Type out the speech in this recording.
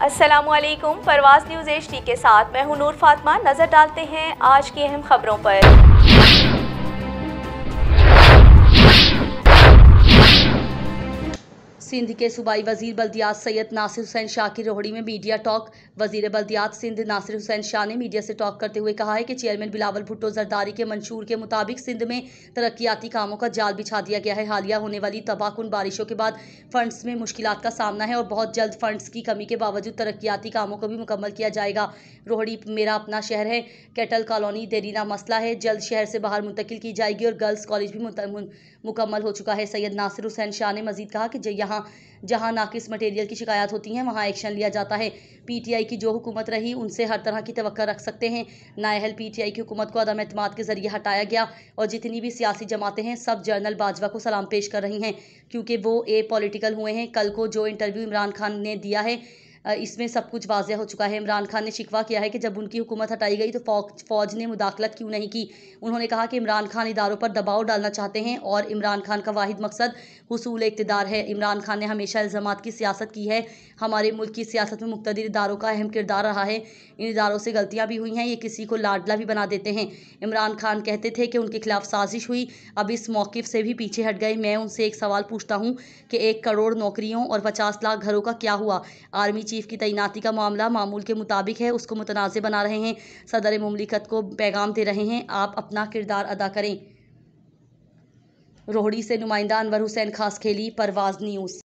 अस्सलामुअलैकुम। परवाज़ news HD के साथ मैं हूं नूर फातिमा। नजर डालते हैं आज की अहम खबरों पर। सिंध के सूबाई वजीर बल्दियात सैयद नासिर हुसैन शाह की रोहड़ी में मीडिया टॉक। वजीर बल्दियात सिंध नासिर हुसैन शाह ने मीडिया से टॉक करते हुए कहा है कि चेयरमैन बिलावल भुट्टो जरदारी के मंशूर के मुताबिक सिंध में तरक्याती कामों का जाल बिछा दिया गया है। हालिया होने वाली तबाहकुन बारिशों के बाद फंड्स में मुश्किलात का सामना है और बहुत जल्द फंड्स की कमी के बावजूद तरक्याती कामों को भी मुकम्मल किया जाएगा। रोहड़ी मेरा अपना शहर है। कैटल कॉलोनी देरीना मसला है, जल्द शहर से बाहर मुंतकिल की जाएगी और गर्ल्स कॉलेज भी मुकम्मल हो चुका है। सैयद नासिर हुसैन शाह ने मजीद कहा कि जहां नाकिस मटेरियल की शिकायत होती हैं वहां एक्शन लिया जाता है। PTI की जो हुकूमत रही उनसे हर तरह की तवक्को रख सकते हैं। नाअहल PTI की हुकूमत को अदम एतमाद के जरिए हटाया गया और जितनी भी सियासी जमातें हैं सब जनरल बाजवा को सलाम पेश कर रही हैं क्योंकि वो पॉलिटिकल हुए हैं। कल को जो इंटरव्यू इमरान खान ने दिया है इसमें सब कुछ वाज़ेह हो चुका है। इमरान खान ने शिकवा किया है कि जब उनकी हुकूमत हटाई गई तो फ़ौज ने मुदाखलत क्यों नहीं की। उन्होंने कहा कि इमरान खान इदारों पर दबाव डालना चाहते हैं और इमरान खान का वाहिद मकसद हुसूल इक़्तिदार है। इमरान खान ने हमेशा इल्ज़ामात की सियासत की है। हमारे मुल्क की सियासत में मुक़्तदिर इदारों का अहम किरदार रहा है। इन इदारों से गलतियाँ भी हुई हैं, ये किसी को लाडला भी बना देते हैं। इमरान खान कहते थे कि उनके खिलाफ साजिश हुई, अब इस मौक़िफ़ से भी पीछे हट गए। मैं उनसे एक सवाल पूछता हूँ कि 1 करोड़ नौकरियों और 50 लाख घरों का क्या हुआ? आर्मी चीफ की तैनाती का मामला मामूल के मुताबिक है, उसको मुतनाज़ बना रहे हैं। सदर मुमलिकत को पैगाम दे रहे हैं, आप अपना किरदार अदा करें। रोहड़ी से नुमाइंदा अनवर हुसैन खासखेली, परवाज़ न्यूज़।